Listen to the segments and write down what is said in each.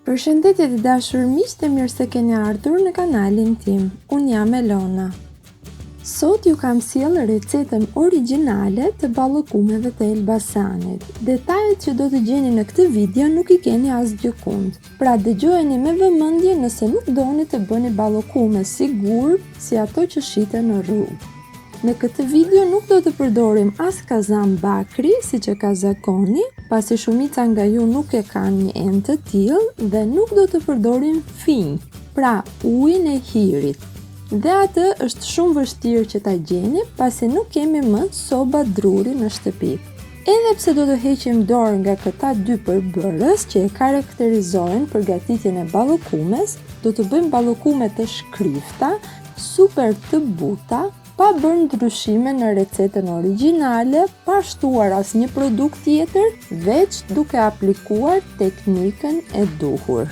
Përshëndetje të dashur miq dhe mirë se keni ardhur në kanalin tim. Unë jam Elona. Sot ju kam sjellë recetën origjinale të ballëkumeve të Elbasanit. Detajet që do të gjeni në këtë video nuk I keni asgjë kund. Pra dëgjojeni me vëmendje nëse nuk doni të bëni ballëkume sigur si ato që shiten në rrugë. Në këtë video nuk do të përdorim as kazan bakri, siç e ka zakoni, pasi shumica nga ju nuk e kanë një enë të tillë dhe nuk do të përdorim finj, pra ujin e hirit. Dhe atë është shumë vështirë që ta gjeni, pasi nuk kemi më soba druri në shtëpi. Edhe pse do të heqim dorë nga këta dy përbërës që e karakterizojnë përgatitjen e ballëkumes, do të bëjmë ballëkume të shkrifta, super të buta, pa bërë ndryshime në recetën origjinale, pa shtuar asnjë produkt tjetër, veç duke aplikuar teknikën e duhur.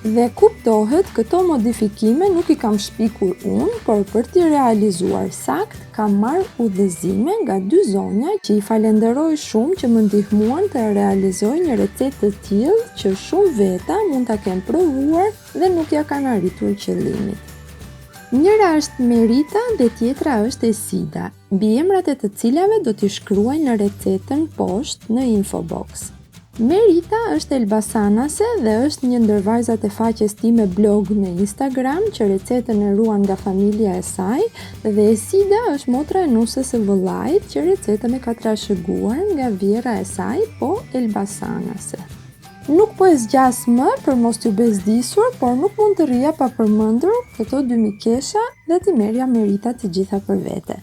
Dhe kuptohet, këto modifikime nuk I kam shpikur unë, por për t'i realizuar sakt, kam marrë udhëzime nga dy zonja që I falenderoj shumë që më ndihmuan të realizoj një recetë të tillë që shumë veta mund ta kenë provuar dhe nuk ja kanë arritur qëllimit. Njëra është Merita dhe tjetra është Esida, mbiemrat e të cilave do t'i shkruaj në recetën poshtë në infobox. Merita është elbasanase dhe është një ndër vajzat e faqes time blog në Instagram që recetën e ruan nga familja e saj dhe Esida është motra e nusës së vëllait që recetën e ka trashëguar nga vjera e saj, po elbasanase. Nuk po e zgjas më për mos t'ju bezdisur, por nuk mund të rria pa përmendur këto dy mikesha dhe t'i merrja Merita të gjitha për vete.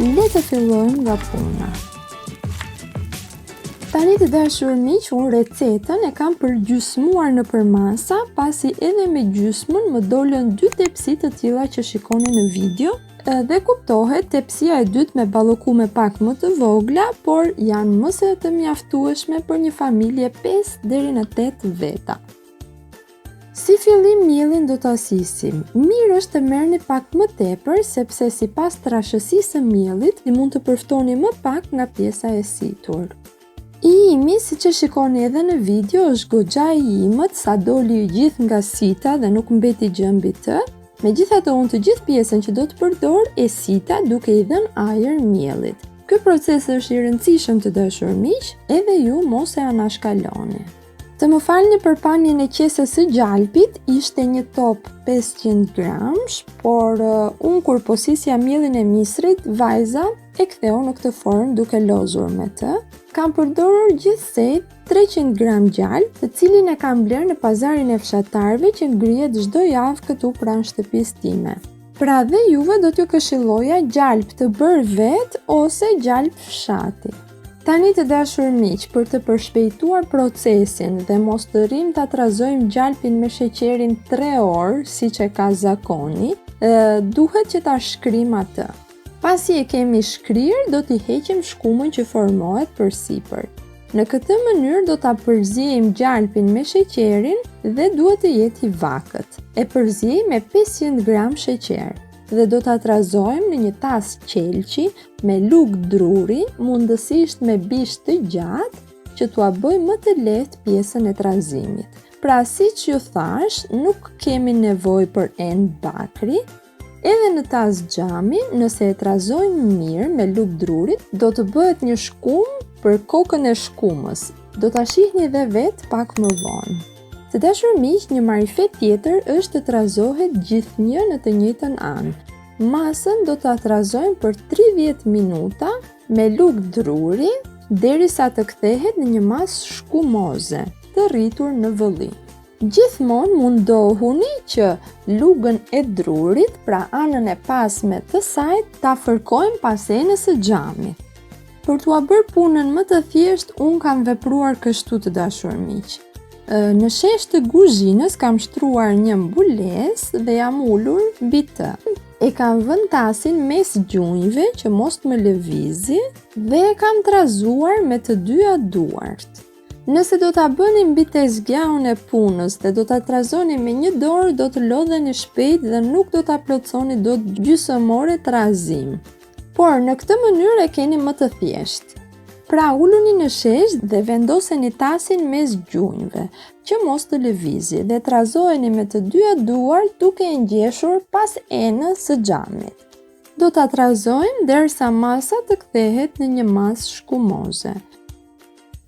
Le të fillojmë nga puna. Tani të dashur miq, unë recetën e kam përgjysmuar në përmasa, pasi edhe me gjysmën më dolën 2 tepsi të tilla që shikoni në video. Dhe kuptohet, tepsia e dytë me ballëkume pak më të vogla, por janë më se të mjaftueshme për një familje 5 deri në 8 veta. Si fillim mielin do ta sisim. Mirë është të merrni pak më tepër, sepse sipas trashësisë së miellit, I mund të përftoni më pak nga pjesa e situr. Imi, siç e shikoni edhe në video, është goxha I imët, sa doli gjithë nga sita dhe nuk mbeti gjë mbi të. Megjithatë, unë të gjithë pjesën që do të përdor e sita duke I dhënë ajër miellit. Ky proces është I rëndësishëm të dashur miq, edhe ju mos e anashkaloni. Të më falni për pamjen e qesës së gjalpit, ishte një top 500 gramsh, por unë kur po sisja mielin e misrit, vajza e ktheu në këtë formë duke lozur me të. Kam përdorur gjithsej 300 gram gjalp, të cilin e kam bler në pazarin e fshatarëve që ngrihet çdo javë këtu pranë shtëpisë time. Pra dhe juve do t'ju këshilloja gjalp të bërë vet ose gjalp fshati. Tani të dashur miq, për të përshpejtuar procesin dhe mos të rrim ta trazojmë gjalpin me sheqerin 3 orë, siç e ka zakoni, duhet që ta shkrim atë. Pasi e kemi shkrirë, do t'i heqim shkumën që formohet përsipër. Në këtë mënyrë do ta përziejmë gjalpin me sheqerin dhe duhet të jetë I vakët. E përziej me 500 gram sheqer dhe do ta trazojmë në një tas qelçi me lugë druri, mundësisht me bish të gjatë, që t'ua bëj më të lehtë pjesën e trazimit. Pra siç ju thash, nuk kemi nevojë për enë bakri. Edhe në tas xhami, nëse e trazojmë mirë me lugë drurit, do të bëhet një shkumë për kokën e shkumës. Do ta shihni dhe vetë pak më vonë. Të dashur miq, një marifet tjetër është të trazohet gjithnjë në të njëjtën anë. Masën do ta trazojmë për 30 minuta me lugë druri derisa të kthehet në një masë shkumoze, të rritur në vëllim. Gjithmonë mundohuni që lugën e drurit, pra anën e pasme të saj, ta fërkojmë pas enës së xhamit. Për t'ua bërë punën më të thjeshtë, unë kam vepruar kështu të dashur miq. Në shesh të kuzhinës kam shtruar një mbulesë dhe jam ulur mbi të. E kam vënë tasin mes gjunjve që mos të më lëvizi dhe e kam trazuar me të dyja duart. Nëse do ta bëni mbi tezgahun e punës dhe do ta trazoni me një dorë, do të lodheni shpejt dhe nuk do ta plotësoni dot gjysmore trazim. Por në këtë mënyrë e keni më të thjeshtë. Pra uluni në shesh dhe vendoseni tasin mes gjunjëve, që mos të lëvizë dhe trazoheni me të dyja duart duke e ngjeshur pas enës së xhamit. Do ta trazojmë derisa masa të kthehet në një masë shkumoze.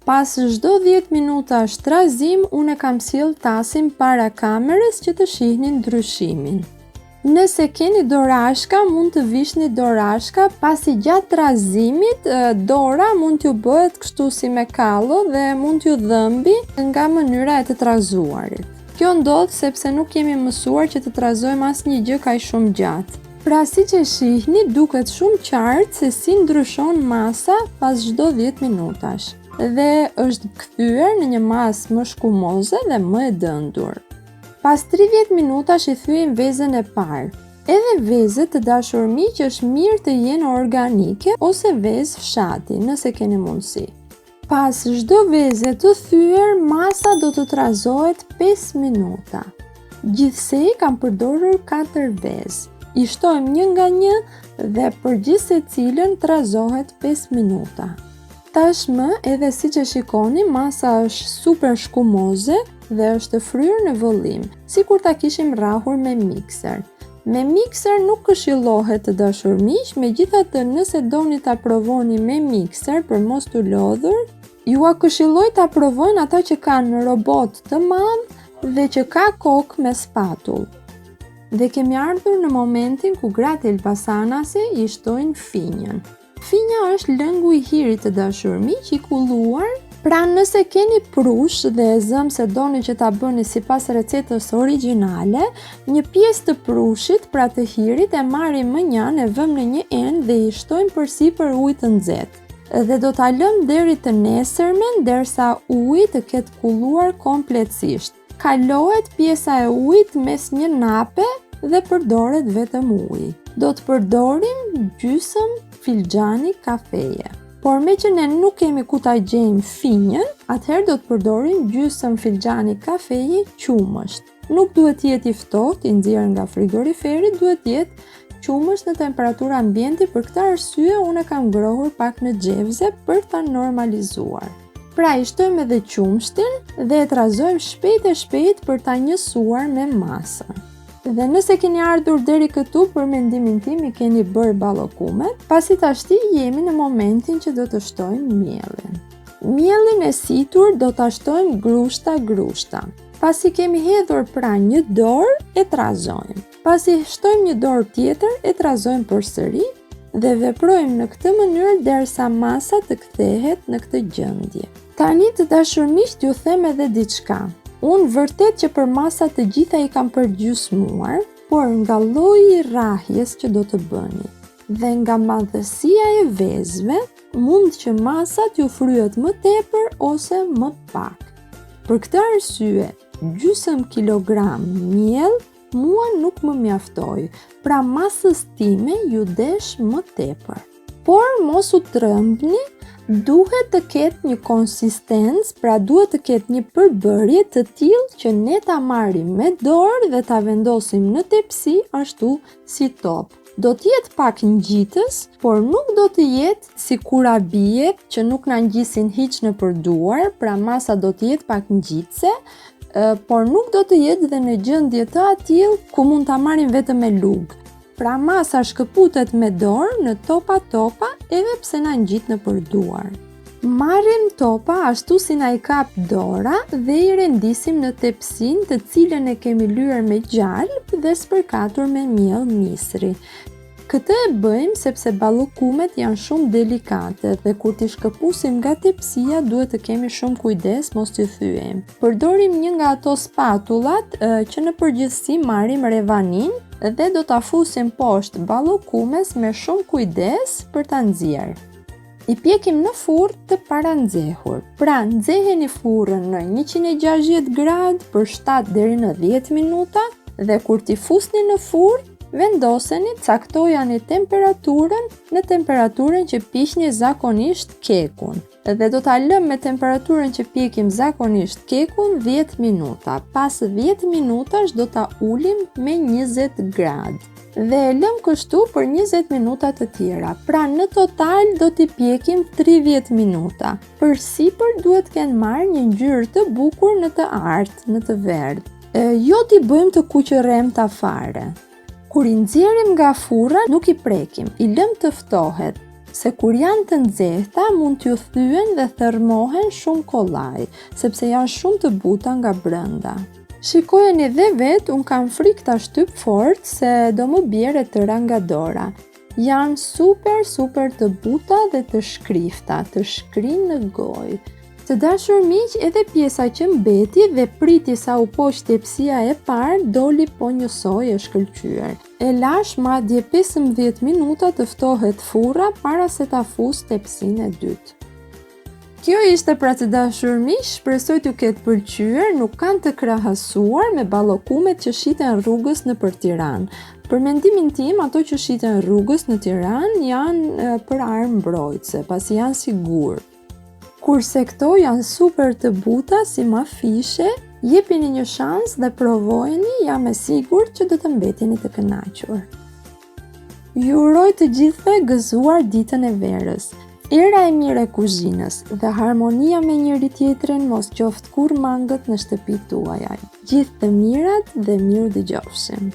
Pas çdo 10 minutash trazim, unë kam sjell tasin para kamerës që të shihni ndryshimin. Nëse keni dorashka, mund të vishni dorashka, pasi gjatë trazimit dora mund t'ju bëhet kështu si me kallo dhe mund t'ju dhëmbi nga mënyra e të trazuarit. Kjo ndodh sepse nuk kemi mësuar që të trazojmë asnjë gjë kaq shumë gjatë. Pra si që shihni, duket shumë qartë se si ndryshon masa pas çdo 10 minutash dhe është kthyer në një masë më shkumoze dhe më e dëndur. Pas 30 minutash i thyejmë vezën e parë. Edhe vezët të dashur miq është mirë të jenë organike ose vezë fshati nëse keni mundësi. Pas çdo veze të thyer, masa do të trazohet 5 minuta. Gjithsej kam përdorur 4 vezë. I shtojmë një nga një dhe për gjithë secilën trazohet 5 minuta. Tashmë, edhe si që shikoni, masa është super shkumoze dhe është fryrë në vëllim, si kur ta kishim rrahur me mikser. Me mikser nuk këshillohet të dashur miq, megjithatë nëse doni ta provoni me mikser për mos të lodhur, ju a këshilloj ta provojnë ata që kanë robot të madh dhe që ka kokë me spatull. Dhe kemi ardhur në momentin ku gratë Elbasanase i shtojnë finjën. Finja është lëngu i hirit të dashur miq i kulluar, pra nëse keni prush dhe e zëm se doni që ta bëni sipas recetës origjinale, një pjesë të prushit, pra të hirit, e marrim më njanë, e vëmë në një enë dhe i shtojmë përsipër ujë të nxehtë. Dhe do ta lëm deri të nesërmen derisa uji të ketë kulluar kompletësisht. Kalohet pjesa e ujit mes një nape dhe përdoret vetëm uji. Do të përdorim gjysmë filxhani kafeje. Por me që ne nuk kemi ku ta gjejmë finjën, atëherë do të përdorim gjysmë filxhani kafeje qumësht. Nuk duhet të jetë i ftohtë, i nxjerrë nga frigoriferi, duhet të jetë qumësht në temperaturë ambienti. Për këtë arsye unë kam ngrohur pak në xhevze për ta normalizuar. Pra i shtojmë edhe qumshtin dhe e trazojmë shpejt për ta njësuar me masën. Dhe nëse keni ardhur deri këtu, për mendimin tim i keni bërë ballokumet, pasi tashti jemi në momentin që do të shtojmë miellin. Miellin e situr do ta shtojmë grushta. Pasi kemi hedhur pra një dorë, e trazojmë. Pasi shtojmë një dorë tjetër, e trazojmë përsëri dhe veprojmë në këtë mënyrë derisa masa të kthehet në këtë gjendje. Tani të dashur miq, t'ju them edhe diçka. Unë vërtet që për masat të gjitha i kam përgjysmuar, por nga lloji i rrahjes që do të bëni dhe nga madhësia e vezëve, mund që masat ju fryhet më tepër ose më pak. Për këtë arsye, gjysmë kilogram miell mua nuk më mjaftoi, pra masës time ju desh më tepër. Por mos u trembni, duhet të ketë një konsistencë, pra duhet të ketë një përbërje të tillë që ne ta marrim me dorë dhe ta vendosim në tepsi ashtu si top. Do të jetë pak ngjitës, por nuk do të jetë si kurabijet që nuk na ngjisin hiç në përduar, pra masa do të jetë pak ngjitse, por nuk do të jetë dhe në gjendje të atill ku mund ta marrim vetëm me lugë. Pra masa shkëputet me dorë në topa edhe pse na ngjit në përduar. Marrim topa ashtu si na i kap dora dhe i rendisim në tepsinë të cilën e kemi lyer me gjalp dhe spërkatur me miell misri. Këtë e bëjmë sepse ballokumet janë shumë delikate dhe kur t'i shkëpusim nga tepsia duhet të kemi shumë kujdes mos t'i thyejmë. Përdorim një nga ato spatullat që në përgjithësi marrim revanin dhe do ta fusim poshtë ballokumes me shumë kujdes për ta nxjerrë. I pjekim në furrë të paranxehur. Pra, nxeheni furrën në 160 gradë për 7 deri në 10 minuta dhe kur t'i fusni në furrë, vendoseni, caktojani temperaturën në temperaturën që piqni zakonisht kekun. Dhe do ta lëm me temperaturën që pjekim zakonisht kekun 10 minuta. Pas 10 minutash do ta ulim me 20 gradë. dhe e lëm kështu për 20 minuta të tjera. Pra në total do t'i pjekim 30 minuta. Përsipër duhet kenë marrë një ngjyrë të bukur në të artë, në të verdhë. Jo t'i bëjmë të kuqërremta fare. Kur i nxjerrim nga furra, nuk i prekim, i lëm të ftohet, se kur janë të nxehta mund t'ju thyen dhe thermohen shumë kollaj, sepse janë shumë të buta nga brenda. Shikojeni dhe vetë, unë kam frikë ta shtyp fort se do më bjerë tëra nga dora. Janë super të buta dhe të shkrifta, të shkrin në gojë. Të dashur miq, edhe pjesa që mbeti dhe priti sa u poq tepsia e parë doli po njësoj e shkëlqyer. E lash madje 15 minuta të ftohet furra para se ta fus tepsinë e dytë. Kjo ishte pra të dashur miq, shpresoj t'ju ketë pëlqyer, nuk kanë të krahasuar me ballokumet që shiten rrugës nëpër Tiranë. Për mendimin tim, ato që shiten rrugës në Tiranë janë për armë mbrojtëse, pasi janë sigur. Kurse këto janë super të buta si mafishe, jepini një shans dhe provojeni, jam e sigurt që do të mbeteni të kënaqur. Ju uroj të gjithëve gëzuar ditën e verës. Era e mirë e kuzhinës dhe harmonia me njëri tjetrin mos qoftë kur mangët në shtëpitë tuaja. Gjithë të mirat dhe mirë dëgjofshim.